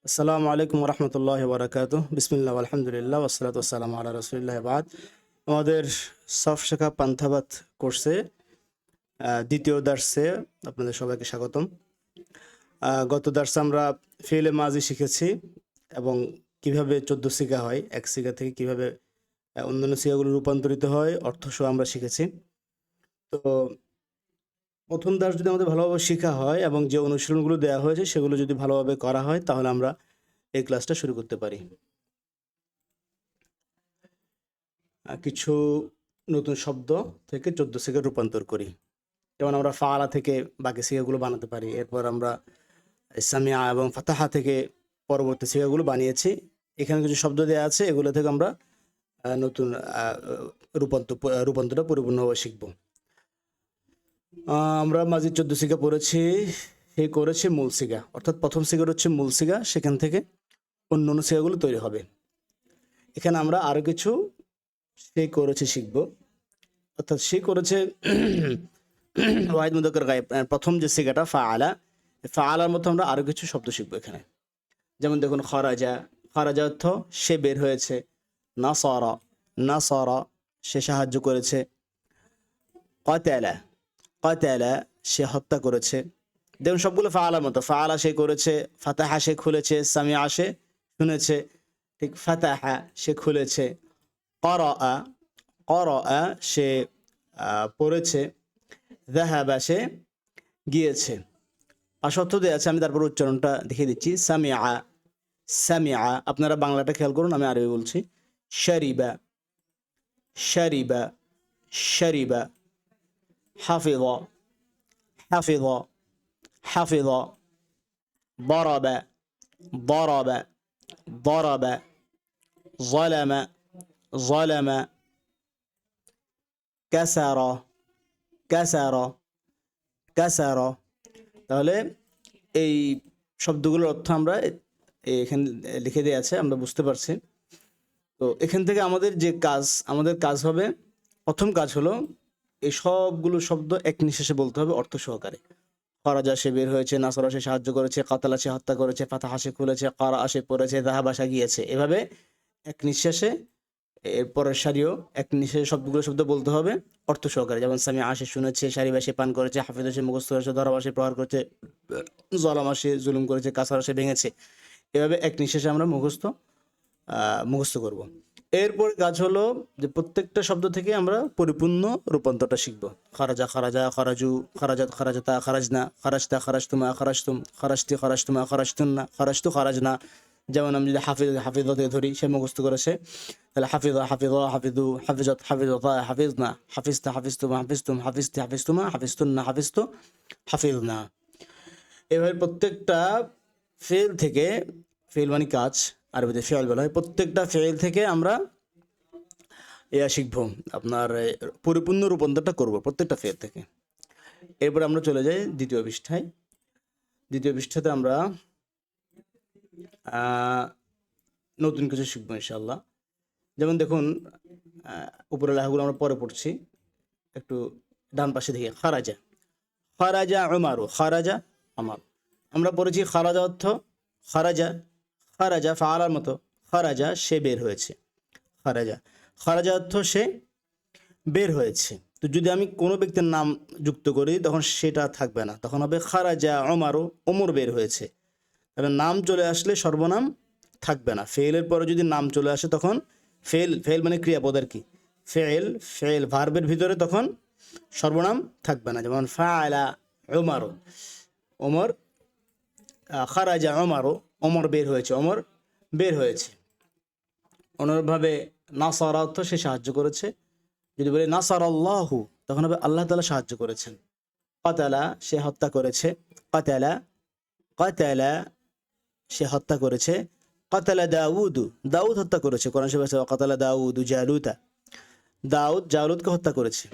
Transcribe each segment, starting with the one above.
আসসালামু আলাইকুম রহমতুল্লাহ বারাকাতুহ বিসমিল্লাহ আলহামদুলিল্লাহ ওয়াসসালাতু ওয়াসসালামু আলা রাসূলিল্লাহ বাদ। আমাদের সফ শেখা পান্থাবাত কোর্সে দ্বিতীয় দার্সে আপনাদের সবাইকে স্বাগতম। গত দার্সে আমরা ফেলে মাজি শিখেছি এবং কিভাবে 14 সিগা হয়, এক সিগা থেকে কিভাবে অন্যান্য সিগাগুলো রূপান্তরিত হয় অর্থসহ আমরা শিখেছি। তো প্রথম দার্স যদি আমাদের ভালোভাবে শেখা হয় এবং যে অনুশীলনগুলো দেওয়া হয়েছে সেগুলো যদি ভালোভাবে করা হয় তাহলে আমরা এই ক্লাসটা শুরু করতে পারি। কিছু নতুন শব্দ থেকে 14 সিগা রূপান্তর করি। যেমন আমরা ফাআলা থেকে বাকি সিগাগুলো বানাতে পারি। এরপর আমরা সামিআ এবং ফাতাহা থেকে পরবর্তী সিগাগুলো বানিয়েছি। এখানে কিছু শব্দ দেওয়া আছে, এগুলো থেকে আমরা নতুন রূপান্তরটা পরিপূর্ণভাবে শিখব। আমরা মাঝে 14 সিগা পড়েছি, এই করেছি মূল সিগা, অর্থাৎ প্রথম সিগার হচ্ছে মূল সিগা, সেখান থেকে অন্য অন্য সিগাগুলো তৈরি হবে। এখানে আমরা আরও কিছু সে করেছে শিখব, অর্থাৎ সে করেছে ওয়াহিদ মুদাক্কার গায়েব প্রথম যে সিগাটা ফাআলা, ফাআলার মধ্যে আমরা আরও কিছু শব্দ শিখব এখানে। যেমন দেখুন খরাজা, খরাজা অর্থ সে বের হয়েছে। নাসারা, নাসারা সে সাহায্য করেছে। কাতালা, কাতালা সে হত্যা করেছে। দেখুন সবগুলো ফাআলার মতো, ফাআলা সে করেছে, ফাতাহা সে খুলেছে, সামিআ সে শুনেছে, ঠিক ফাতাহা সে খুলেছে। করাআ, করাআ সে পড়েছে। যাহাবা সে গিয়েছে। পাশে অর্থ দেওয়া আছে, আমি তারপর উচ্চারণটা দেখিয়ে দিচ্ছি। সামিআ, সামিআ আপনারা বাংলাটা খেয়াল করুন, আমি আরবি বলছি। শারিবা, শারিবা, শারিবা। হাফিযা, হাফিযা, হাফিযা। ضرب, ضرب, ضرب। ظلم, ظلم। كسر, كسر, كسر। তাহলে এই শব্দগুলোর অর্থ আমরা এখানে লিখে দেওয়া আছে, আমরা বুঝতে পারছি। তো এখান থেকে আমাদের যে কাজ, আমাদের কাজ হবে, প্রথম কাজ হলো এই সবগুলো শব্দ এক নিঃশ্বাসে বলতে হবে অর্থ সহকারে। খরাজা সে বের হয়েছে, নাসরা সে সাহায্য করেছে, কাতালা সে হত্যা করেছে, ফাতাহা সে খুলেছে, কারাআ সে পড়েছে, যাহাবা সে গিয়েছে। এভাবে এক নিঃশ্বাসে, এরপরের সারিও এক নিঃশ্বাসে সবগুলো শব্দ বলতে হবে অর্থ সহকারে। যেমন সামিআ সে শুনেছে, শারিবা সে পান করেছে, হাফিজা সে মুখস্থ করেছে, দরাবা সে প্রহার করেছে, জলামা সে জুলুম করেছে, কাসারা সে ভেঙেছে। এভাবে এক নিঃশ্বাসে আমরা মুখস্থ করব। এরপর কাজ হলো যে প্রত্যেকটা শব্দ থেকে আমরা পরিপূর্ণ রূপান্তরটা শিখব। খারাজা, খারাজা, খারাজু, খারাজাত, খারাজাতা, খারাজনা, খারাজতা, খারাজতুমা, খারাজতুম, খারাজতি, খারাজতুমা, খারাজতুন্না, খারাজতু, খারাজনা। যেমন আমি যদি হাফিজ, হাফিজ থেকে ধরি, সে মুখস্থ করেছে, তাহলে হাফিজা, হাফিজা, হাফিজু, হাফিজাত, হাফিজতা, হাফিজনা, হাফিজতা, হাফিজতুমা, হাফিজতুম, হাফিজতি, হাফিজতুমা, হাফিজতুন্না, হাফিজতু, হাফিজনা। এভাবে প্রত্যেকটা ফেল থেকে, ফেল মানে কাজ, আরবিতে ফেল বলা হয়, প্রত্যেকটা ফেল থেকে আমরা শিখবো, আপনার পরিপূর্ণ রূপান্তরটা করব প্রত্যেকটা ফেল থেকে। এরপর আমরা চলে যাই দ্বিতীয় পৃষ্ঠায়। দ্বিতীয় পৃষ্ঠাতে আমরা নতুন কিছু শিখবো ইনশাল্লাহ। যেমন দেখুন উপরের লেখাগুলো আমরা পরে পড়ছি, একটু ডান পাশে দেখি। খারাজা, খারাজা উমারু, খারাজা আমার। আমরা পড়েছি খারাজা অর্থ খারাজা, খারাজা ফাআলার মতো, খারাজা সে বের হয়েছে। খারাজা, খারাজা অর্থ সে বের হয়েছে। তো যদি আমি কোনো ব্যক্তির নাম যুক্ত করি তখন সেটা থাকবে না, তখন হবে খারাজা ওমারু, ওমর বের হয়েছে। তাহলে নাম চলে আসলে সর্বনাম থাকবে না। ফেলের পরে যদি নাম চলে আসে তখন ফেল, ফেল মানে ক্রিয়াপদের কি ফেল, ফেল ভার্বের ভিতরে তখন সর্বনাম থাকবে না। যেমন ফাআলা ওমারু, ওমর, খারাজা ওমারু, ওমর বের হয়েছে, ওমর বের হয়েছে। অনুরূপভাবে নাসারা অর্থ সে সাহায্য করেছে। যদি বলি নাসার আল্লাহু, তখন হবে আল্লাহ তাআলা সাহায্য করেছেন। কাতালা সে হত্যা করেছে, কাতালা, কাতালা সে হত্যা করেছে। কাতালা দাউদ, দাউদ হত্যা করেছে। কোরআন শরীফে আছে কাতালা দাউদ জালুতা, দাউদ জালুতকে হত্যা করেছে।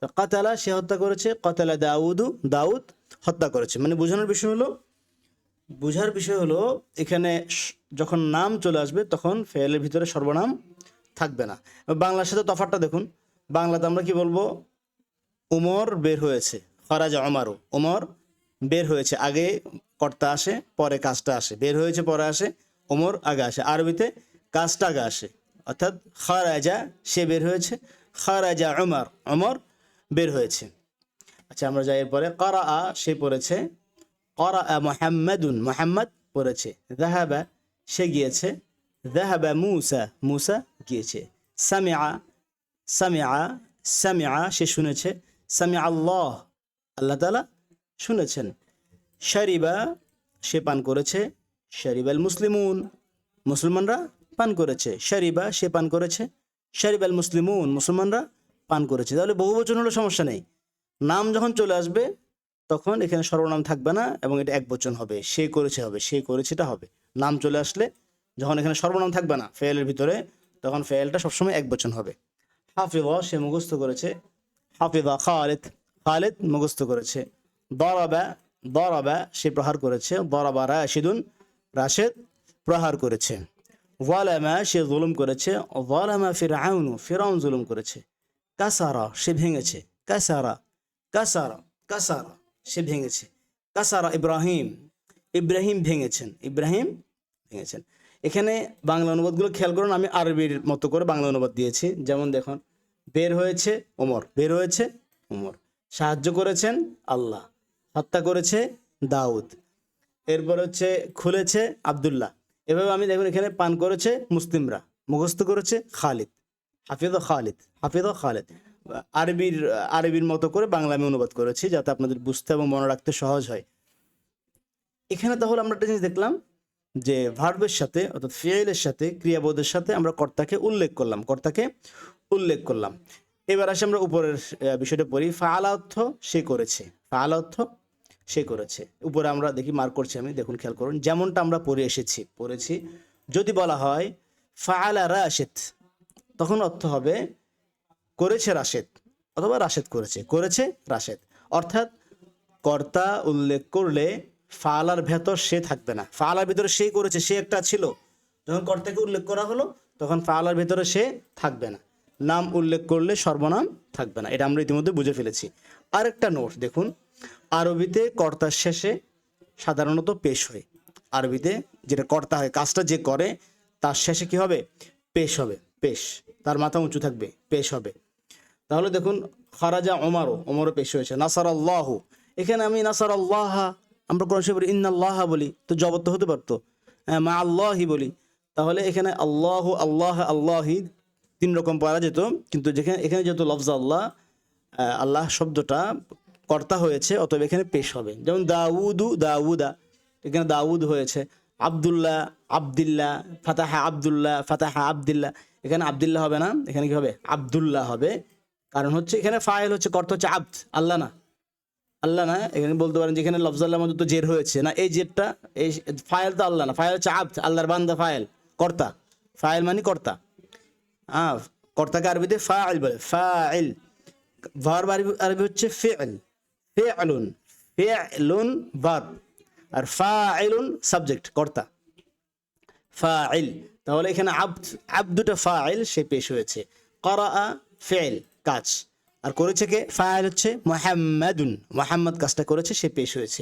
তো কাতালা সে হত্যা করেছে, কাতালা দাউদু, দাউদ হত্যা করেছে। মানে বুঝার বিষয় হলো এখানে যখন নাম চলে আসবে তখন ফেলের ভিতরে সর্বনাম থাকবে না। বাংলার সাথে তফাৎটা দেখুন, বাংলাতে আমরা কি বলবো? উমর বের হয়েছে, খারাজা ওমারু, ওমর বের হয়েছে, আগে কর্তা আসে পরে কাজটা আসে, বের হয়েছে পরে আসে, ওমর আগে আসে। আরবিতে কাজটা আগে আসে, অর্থাৎ খারাজা সে বের হয়েছে, খারাজা ওমর ওমর বের হয়েছে। আচ্ছা আমরা যাই এরপরে, করা সে পড়েছে, করা মুহাম্মাদুন মুহাম্মদ পড়েছে, যাহাবা সে গিয়েছে, যাহাবা মুসা মুসা গিয়েছে, সামিআ সামিআ সামিআ সে শুনেছে, সামিআ আল্লাহ আল্লাহ তাআলা শুনেছেন, শারিবা সে পান করেছে, শারিবাল মুসলিমুন মুসলমানরা পান করেছে, শারিবা সে পান করেছে, শারিবাল মুসলিমুন মুসলমানরা পান করেছে। তাহলে বহু বচন হলো সমস্যা নেই, নাম যখন চলে আসবে তখন এখানে সর্বনাম থাকবে না এবং এটা এক বচন হবে, সে করেছে হবে, সে করেছেটা হবে। নাম চলে আসলে যখন এখানে সর্বনাম থাকবে না ফেলের ভিতরে, তখন ফেলটা সবসময় এক বচন হবে। হাফিজা সে মুখস্থ করেছে, হাফিজা খালিদ খালিদ মুখস্থ করেছে, দরাবা দরাবা সে প্রহার করেছে, দরাবা রাশিদুন রাশেদ প্রহার করেছে, ওয়ালামা সে জুলুম করেছে, ওয়ালামা ফিরআউন ফিরআউন জুলুম করেছে, কাসারা সে ভেঙেছে, কাসারা কাসারা কাসারা সে ভেঙেছে, কাসারা ইব্রাহিম ইব্রাহিম ভেঙেছেন, ইব্রাহিম ভেঙেছেন। এখানে বাংলা অনুবাদগুলো খেয়াল করুন, আমি আরবির মতো করে বাংলা অনুবাদ দিয়েছি। যেমন দেখুন, বের হয়েছে ওমর, বের হয়েছে ওমর, সাহায্য করেছেন আল্লাহ, হত্যা করেছে দাউদ, এরপর হচ্ছে খুলেছে আব্দুল্লাহ। এভাবে আমি দেখুন এখানে পান করেছে মুসলিমরা, মুখস্থ করেছে খালিদ, হাফিজ খালিদ হাফিজ খালিদ। আরবির মতো করে বাংলা আমি অনুবাদ করেছি যাতে আপনাদের বুঝতে এবং মনে রাখতে সহজ হয়। এখানে তাহলে আমরা একটা জিনিস দেখলাম যে ভার্বের সাথে অর্থাৎ ফিয়েলের সাথে ক্রিয়াবোধের সাথে আমরা কর্তাকে উল্লেখ করলাম, কর্তাকে উল্লেখ করলাম। এবার আসে আমরা উপরের বিষয়টা পড়ি। ফাআলা অর্থ সে করেছে, ফাআলা অর্থ সে করেছে। উপরে আমরা দেখি মার্ক করছি আমি, দেখুন খেয়াল করুন, যেমনটা আমরা পড়েছি। যদি বলা হয় ফাআলা রাশেদ, তখন অর্থ হবে করেছে রাশেদ, অথবা রাশেদ করেছে, করেছে রাশেদ। অর্থাৎ কর্তা উল্লেখ করলে ফালার ভেতর সে থাকবে না, ফালার ভিতরে সে করেছে সে একটা ছিল, যখন কর্তাকে উল্লেখ করা হলো তখন ফালার ভিতরে সে থাকবে না, নাম উল্লেখ করলে সর্বনাম থাকবে না। এটা আমরা ইতিমধ্যে বুঝে ফেলেছি। আরেকটা নোট দেখুন, আরবিতে কর্তার শেষে সাধারণত পেশ হয়, আরবিতে যেটা কর্তা হয় কাজটা যে করে তার শেষে কি হবে, পেশ হবে, পেশ, তার মাথা উঁচু থাকবে, পেশ হবে। তাহলে দেখুন খারাজা ওমরও, ওমরও পেশ হয়েছে, নাসার আল্লাহ, এখানে আমি নাসার আল্লাহ, আমরা কোরআন শরীফে ইন্নাল্লাহ বলি তো জবর তো হতে পারতো, মা আল্লাহি বলি, তাহলে এখানে আল্লাহ আল্লাহ আল্লাহি তিন রকম পড়া যেত, কিন্তু যেখানে এখানে যেহেতু লফজ আল্লাহ, আল্লাহ শব্দটা কর্তা হয়েছে অতএব এখানে পেশ হবে। যেমন দাউদু দাউদা, এখানে দাউদ হয়েছে, আব্দুল্লাহ আবদুল্লাহ, ফাতাহা আব্দুল্লাহ ফাতাহা আবদুল্লাহ, এখানে আবদুল্লাহ হবে না, এখানে কি হবে আব্দুল্লাহ হবে। কারণ হচ্ছে এখানে ফাইল হচ্ছে, কর্তা হচ্ছে আব্দ, আল্লাহ না, আল্লাহ না। এখানে বলতে পারেন যেখানে লফজ আল্লাহর মধ্যে তো জের হয়েছে না, এই জেরটা এই ফাইল তো আল্লাহ না, ফাইল হচ্ছে আব্দ, আল্লাহর বান্দা, ফাইল কর্তা, ফাইল মানে কর্তা। কর্তাকে আরবিতে ফাইল বলে, ফাইল। ভার্ব আরবি হচ্ছে ফিল, ফিলুন, ফিলুন ভার্ব, আর ফাইলুন সাবজেক্ট কর্তা, ফাইল। তাহলে এখানে আব্দ, আব্দুটা ফাইল সে পেশ হয়েছে, করা ফিল কাজ, আর করেছে কে, ফাইল হচ্ছে মুহাম্মাদুন, মুহাম্মদ কাজটা করেছে সে পেশ হয়েছে।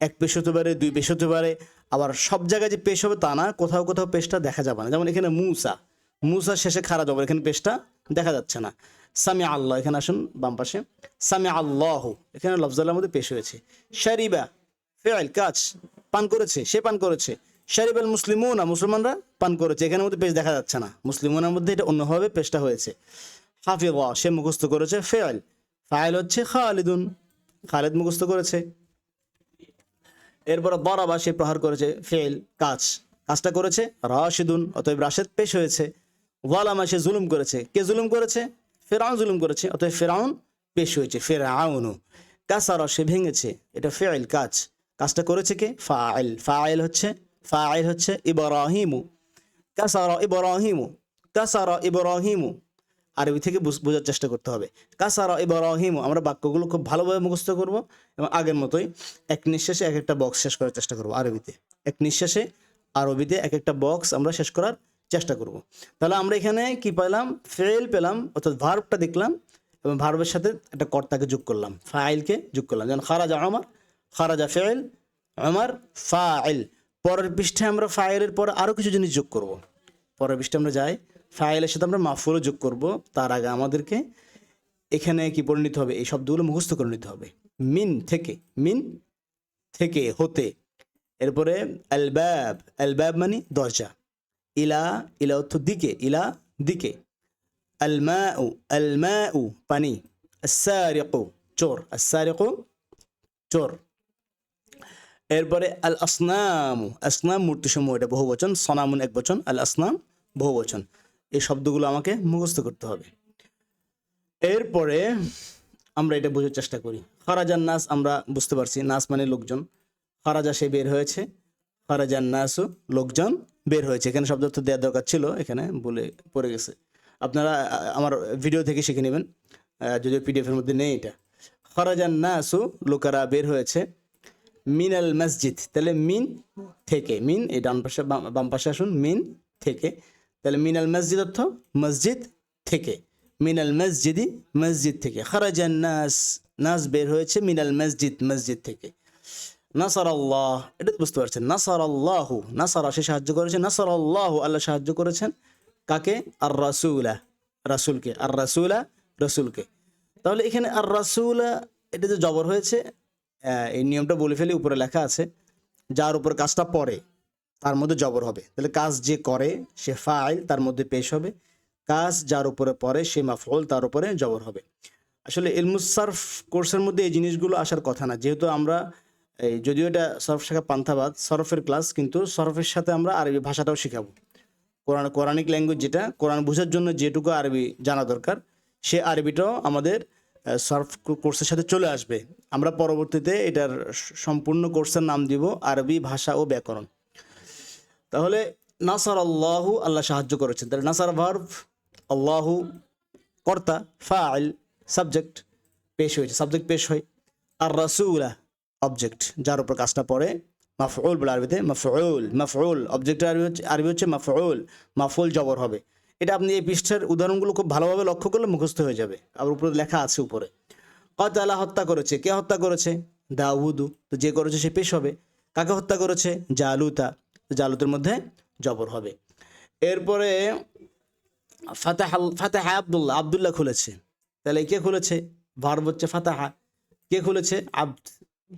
এক পেশ হতে পারে, দুই পেশ হতে পারে, আবার সব জায়গায় যে পেশ হবে তা না, কোথাও কোথাও পেশটা দেখা যাবে না। যেমন এখানে মুসা, মুসার শেষে খারা যাবে, এখানে পেশটা দেখা যাচ্ছে না। সামি আল্লাহ, এখানে আসুন বাম পাশে, সামি আল্লাহ, এখানে লফজালের মধ্যে পেশ হয়েছে। শারিবা ফিল কাজ, পান করেছে সে পান করেছে। শারিবাল মুসলিমুনা মুসলমানরা পান করেছে, এখানের মধ্যে পেশ দেখা যাচ্ছে না, মুসলিমুনের মধ্যে এটা অন্যভাবে পেশটা হয়েছে। হাফিজা সে মুখস্থ করেছে, ফেল, ফাইল হচ্ছে খালিদুন, খালিদ মুখস্থ করেছে। এরপর দরাবা সে প্রহার করেছে, ফেল কাজ, কাজটা করেছে রাশিদুন, অতএব রাশেদ পেশ হয়েছে। ওয়ালামা সে জুলুম করেছে, কে জুলুম করেছে, ফেরাউন জুলুম করেছে, অতএব ফেরাউন পেশ হয়েছে, ফেরাউনু। কাসারা সে ভেঙেছে, এটা ফেল কাজ, কাজটা করেছে কে, ফাইল, ফাইল হচ্ছে ইব্রাহিমু, কাসারা ইব্রাহিমু, কাসারা ইব্রাহিমু। আরবি থেকে বোঝার চেষ্টা করতে হবে। কাসারা ইব্রাহিম, আমরা বাক্যগুলো খুব ভালোভাবে মুখস্থ করব এবং আগের মতোই এক নিঃশ্বাসে এক একটা বক্স শেষ করার চেষ্টা করব আরবিতে, এক নিঃশ্বাসে আরবিতে এক একটা বক্স আমরা শেষ করার চেষ্টা করব। তাহলে আমরা এখানে কি পেলাম, ফেল পেলাম, অর্থাৎ ভার্বটা দেখলাম এবং ভার্বের সাথে একটা কর্তাকে যোগ করলাম, ফাইলকে যোগ করলাম। যেমন খারাজা ওমর, খারাজা ফেল, উমর ফাইল। পরের পৃষ্ঠায় আমরা ফাইলের পর আরও কিছু জিনিস যোগ করব। পরের পৃষ্ঠায় আমরা যাই, ফাইলের সাথে আমরা মাফুলও যোগ করব। তার আগে আমাদেরকে এখানে কি পড়ে নিতে হবে, এই শব্দগুলো মুখস্থ করে নিতে হবে। মিন থেকে, মিন থেকে, হতে। এরপরে আলবাব, আলবাব মানে দরজা। ইলা, ইলা অর্থ দিকে, ইলা দিকে। আলমাউ, আলমাউ পানি। আসারিকু চোর, আসারিকু চোর। এরপরে আল আসনামু, আসনাম মূর্তিসমূহ, এটা বহু বচন, সনামুন এক বচন, আল আসনাম বহু বচন। এই শব্দগুলো আমাকে মুখস্থ করতে হবে। এরপরে আমরা এটা বোঝার চেষ্টা করি। খারাজান নাস আমরা বুঝতে পারছি, নাস মানে লোকজন। খারাজা সে বের হয়েছে, খারাজান নাসু লোকজন বের হয়েছে। এখানে শব্দ অর্থ দেওয়ার দরকার ছিল, এখানে বলে পড়ে গেছে। আপনারা আমার ভিডিও থেকে শিখে নেবেন, যদিও পিডিএফের মধ্যে নেই এটা। খারাজান নাসু লোকেরা বের হয়েছে, মিনাল মসজিদ, তাহলে মিন থেকে, মিন এই ডান পাশে বাম পাশে আসুন, মিন থেকে। তাহলে মিনাল মসজিদ অর্থ মসজিদ থেকে, মিনাল মসজিদি মসজিদ থেকে। খারাজান নাস, নাস বের হয়েছে মিনাল মসজিদ, মসজিদ থেকে। নাসার আল্লাহ, এটা তো বুঝতে পারছেন, নাসার আল্লাহু, নাসারা সে সাহায্য করেছে, নাসার আল্লাহু আল্লাহ সাহায্য করেছেন কাকে, আর রাসুলা রাসুলকে, আর রাসুলা রসুলকে। তাহলে এখানে আর রাসুলা এটা যে জবর হয়েছে, এই নিয়মটা বলে ফেলি, উপরে লেখা আছে যার উপর কাজটা পড়ে তার মধ্যে জবর হবে। তাহলে কাজ যে করে সে ফাইল, তার মধ্যে পেশ হবে। কাজ যার উপরে পড়ে সে মাফউল, তার উপরে জবর হবে। আসলে ইলমুস সরফ কোর্সের মধ্যে এই জিনিসগুলো আসার কথা না, যেহেতু আমরা এই যদিও এটা সরফ শাখা পান্থাবাদ সরফের ক্লাস, কিন্তু সরফের সাথে আমরা আরবি ভাষাটাও শেখাবো। কোরআনিক ল্যাঙ্গুয়েজ, যেটা কোরআন বোঝার জন্য যেটুকু আরবি জানা দরকার, সে আরবিটাও আমাদের সরফ কোর্সের সাথে চলে আসবে। আমরা পরবর্তীতে এটার সম্পূর্ণ কোর্সের নাম দিব আরবি ভাষা ও ব্যাকরণ। তাহলে নাসার আল্লাহু আল্লাহ সাহায্য করেছেন, তাহলে নাসার ভার্ব, আল্লাহু কর্তা, ফাইল সাবজেক্ট পেশ হয়েছে, সাবজেক্ট পেশ হয়। আর রাসূলা অবজেক্ট যার উপর কাজটা পড়ে, মাফউল বলে আরবিতে, মাফউল, মাফউল অবজেক্টের আরবি হচ্ছে মাফউল, মাফউল জবর হবে। এটা আপনি এই পৃষ্ঠার উদাহরণগুলো খুব ভালোভাবে লক্ষ্য করলে মুখস্থ হয়ে যাবে। আবার উপরে লেখা আছে উপরে, কাতালা হত্যা করেছে, কে হত্যা করেছে, দাউদু, তো যে করেছে সে পেশ হবে। কাকে হত্যা করেছে, জালুতা, জালুতের মধ্যে জবর হবে। এরপরে ফাতাহা আব্দুল্লাহ, আব্দুল্লাহ খুলেছে, তাহলে কে খুলেছে, ভার্ব হচ্ছে ফাতাহা, কে খুলেছে, আব্দ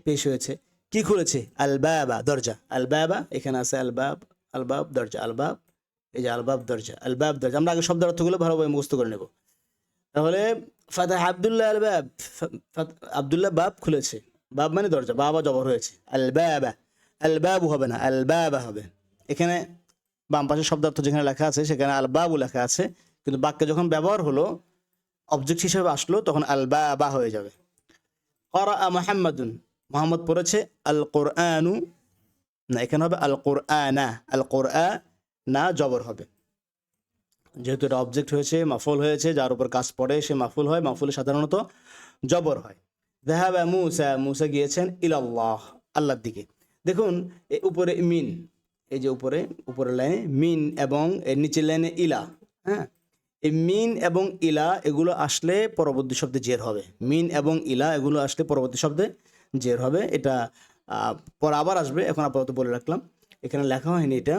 পেশ হয়েছে। কি খুলেছে, আল বাবা দরজা, আল বাবা এখানে আছে, আল বাব, আল বাব দরজা, আল বাব এই যে আল বাব দরজা, আল বাব দরজা। আমরা আগে শব্দের অর্থগুলো ভালোভাবে মুখস্থ করে নেব। তাহলে ফাতাহা আব্দুল্লাহ আল বাব, আব্দুল্লাহ বাব খুলেছে, বাব মানে দরজা, বাবা জবর হয়েছে, আল বাবা, আল বাবু হবে না, আল বাবা হবে। এখানে বাম পাশে শব্দার্থ যেখানে লেখা আছে সেখানে আল বাবু লেখা আছে, কিন্তু বাক্যে যখন ব্যবহার হলো অবজেক্ট হিসেবে আসলো তখন আল বাবা হয়ে যাবে। ক্বারা মুহাম্মাদুন, মুহাম্মদ পড়েছে, আল কোরআনু না, এখানে হবে আল কোরআনা, আল কোরআনা জবর হবে, যেহেতু এটা অবজেক্ট হয়েছে, মাফুল হয়েছে, যার উপর কাজ পড়ে সে মাফুল হয়, মাফুলে সাধারণত জবর হয়। যাহাবা মূসা, মূসা গিয়েছেন, ইলাল্লাহ আল্লাহর দিকে। দেখুন উপরে মিন, এই যে উপরের লাইনে মিন এবং এর নিচের লাইনে ইলা, হ্যাঁ, এই মিন এবং ইলা এগুলো আসলে পরবর্তী শব্দে জের হবে। মিন এবং ইলা এগুলো আসলে পরবর্তী শব্দে জের হবে। এটা পরে আবার আসবে, এখন আপাতত বলে রাখলাম। এখানে লেখা হয়নি এটা,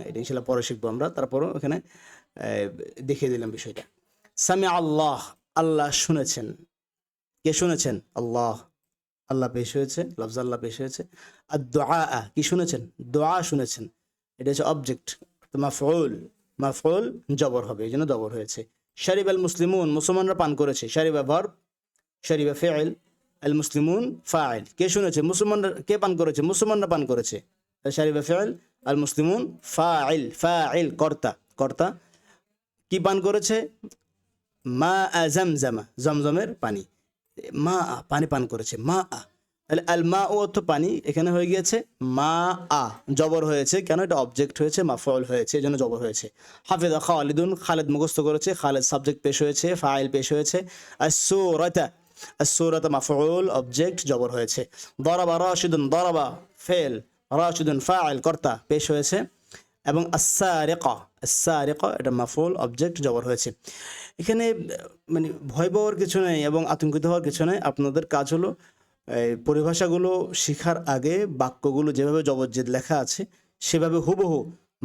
এটা ইনশাল্লাহ পরে শিখবো আমরা। তারপরও এখানে দেখিয়ে দিলাম বিষয়টা। সামি আল্লাহ, আল্লাহ শুনেছেন, কে শুনেছেন, আল্লাহ, আল্লাহ পেশ হয়েছে, লফজ আল্লাহ পেশ হয়েছে। আর দোয়া, কি শুনেছেন, দোয়া শুনেছেন, এটা হচ্ছে অবজেক্ট, তো মাফউল, মাফউল জবর হবে, এই জন্য জবর হয়েছে। শারিব আল মুসলিমুন, মুসলমানরা পান করেছে, শারিবা ভার্ব, শারিবা ফিল, আল মুসলিমুন ফাইল, কে শুনেছে, মুসলমানরা, কে পান করেছে, মুসলমানরা পান করেছে, শারিবা ফিল, আল মুসলিমুন ফাইল, ফাইল কর্তা, কর্তা, কি পান করেছে, মা আ জামজামা, জমজমের পানি, মা আ পানি পান করেছে, মা আ, তাহলে আল মা ও অর্থ পানি, এখানে হয়ে গিয়েছে মা আ, জবর হয়েছে, কেন, এটা অবজেক্ট হয়েছে, মাফউল হয়েছে, এই জন্য জবর হয়েছে। হাফিজা খালিদুন, খালেদ মুখস্থ করেছে, খালেদ সাবজেক্ট পেশ হয়েছে, ফাইল পেশ হয়েছে। আস-সূরাতা, আস-সূরাতা মাফউল, অবজেক্ট জবর হয়েছে। দারাবা রাশিদুন, দারাবা ফেল, রাশিদুন ফাইল কর্তা পেশ হয়েছে। এবং আস-সারিকা, আস-সারিকা এটা মাফউল, অবজেক্ট জবর হয়েছে। এখানে মানে ভয় পাওয়ার কিছু নেই এবং আতঙ্কিত হওয়ার কিছু নেই। আপনাদের কাজ হলো এই পরিভাষাগুলো শেখার আগে বাক্যগুলো যেভাবে জবরজেদ লেখা আছে সেভাবে হুবহু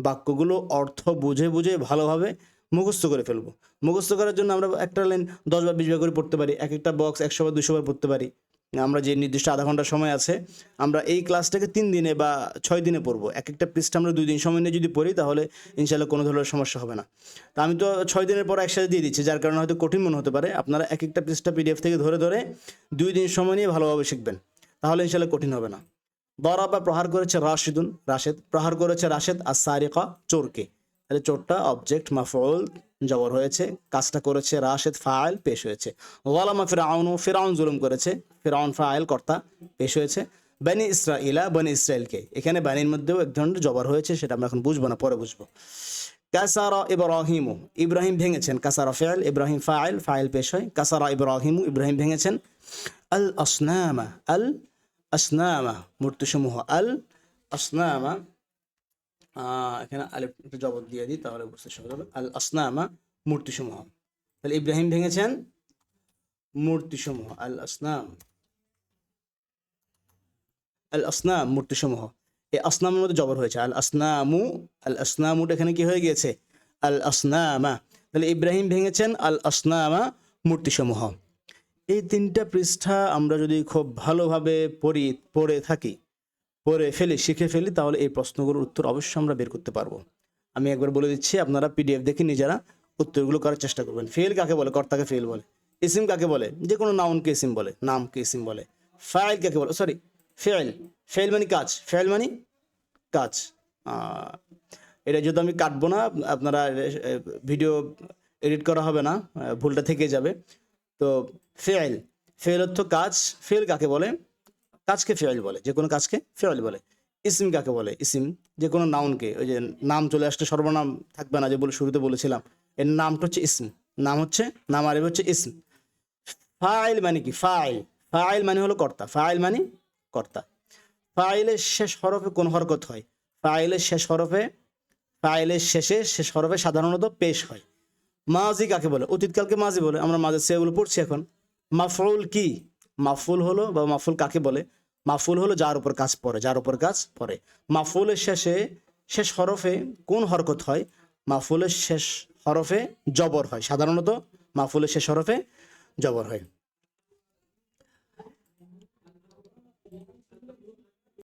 বাক্যগুলো অর্থ বুঝে বুঝে ভালোভাবে মুখস্থ করে ফেলবো। মুখস্থ করার জন্য আমরা একটা লাইন 10 বার 20 বার করে পড়তে পারি, এক একটা বক্স 100 বার 200 বার পড়তে পারি। আমরা যে নির্দিষ্ট আধা ঘন্টা সময় আছে, আমরা এই ক্লাসটাকে 3 দিনে বা 6 দিনে পড়বো। এক একটা পৃষ্ঠা আমরা 2 দিন সময় নিয়ে যদি পড়ি তাহলে ইনশাল্লাহ কোনো ধরনের সমস্যা হবে না। তা আমি তো 6 দিনের পর একসাথে দিয়ে দিচ্ছি, যার কারণে হয়তো কঠিন মনে হতে পারে। আপনারা এক একটা পৃষ্ঠা পিডিএফ থেকে ধরে ধরে 2 দিন সময় নিয়ে ভালোভাবে শিখবেন, তাহলে ইনশাল্লাহ কঠিন হবে না। দরাবা প্রহার করেছে রাশিদুন, রাশেদ প্রহার করেছে রাশেদ আর সারিকা চোরকে। তাহলে চোরটা অবজেক্ট, মাফউল জবর হয়েছে, কাজটা করেছে রাশেদ, ফাইল পেশ হয়েছে। ওয়ালামা ফিরাউন, ফিরাউন জুলুম করেছে, ফিরাউন ফাইল কর্তা পেশ হয়েছে। বানি ইসরাইলা, বানি ইসরাইলকে, এখানে বানির মধ্যেও এক ধরনের জবর হয়েছে, সেটা আমরা এখন বুঝবো না, পরে বুঝবো। কাসারা ইব্রাহিমু, ইব্রাহিম ভেঙেছেন, কাসারা ফিল, ইব্রাহিম ফাইল, ফাইল পেশ হয়। কাসারা ইব্রাহিমু, ইব্রাহিম ভেঙেছেন। আল আসনামা, আল আসনামা মূর্তিসমূহ, আল আসনামা, এখানে আলিফ একটু জবর দিয়ে দিই তাহলে বুঝতে সুবিধা হবে। আল আসনামা মূর্তিসমূহ, তাহলে ইব্রাহিম ভেঙেছেন মূর্তিসমূহ, আল আসনাম, আল আসনাম মূর্তিসমূহ। এই আসনামের মধ্যে জবর হয়েছে, আল আসনামু, আল আসনামুটা এখানে কি হয়ে গিয়েছে, আল আসনামা। তাহলে ইব্রাহিম ভেঙেছেন আল আসনামা মূর্তিসমূহ। এই 3টা পৃষ্ঠা আমরা যদি খুব ভালোভাবে পড়ে থাকি, পড়ে ফেলি, শিখে ফেলি, তাহলে এই প্রশ্নগুলোর উত্তর অবশ্যই আমরা বের করতে পারবো। আমি একবার বলে দিচ্ছি, আপনারা পিডিএফ দেখে নিজেরা উত্তরগুলো করার চেষ্টা করবেন। ফেল কাকে বলে, কর্তাকে ফেল বলে। ইসিম কাকে বলে, যে কোনো নাউনকে ইসিম বলে, নামকে ইসিম বলে। ফাইল কাকে বলে, সরি ফেল, ফেল মানে কাজ, ফেল মানে কাজ। এটা যেহেতু আমি কাটবো না, আপনারা ভিডিও এডিট করা হবে না, ভুলটা থেকে যাবে। তো ফেল, ফেল অর্থ কাজ। ফেল কাকে বলে, কাজকে ফেল বলে, যে কোনো কাজকে ফেল বলে। ইসিম কাকে বলে, ইসিম যে কোনো নাউনকে, ওই যে নাম চলে আসলে সর্বনাম থাকবে না, যে বলে শুরুতে বলেছিলাম, এর নামটা হচ্ছে ইসম, নাম হচ্ছে, নাম আরবি হচ্ছে ইসম। ফাইল মানে কি, ফাইল, ফাইল মানে হলো কর্তা, ফাইল মানে কর্তা। ফাইলের শেষ হরফে কোন হরকত হয়, ফাইলের শেষ হরফে, ফাইলের শেষ হরফে সাধারণত পেশ হয়। মাজি কাকে বলে, অতীতকালকে মাজি বলে, আমরা মাঝে সেগুলো পড়ছি এখন। মাফউল কি, মাফউল হলো, বা মাফউল কাকে বলে, মাফউল হলো যার উপর কাজ পড়ে, যার উপর কাজ পড়ে। মাফউলের শেষ হরফে কোন হরকত হয়, মাফউলের শেষ হরফে জবর হয়, সাধারণত মাফউলের শেষ হরফে জবর হয়।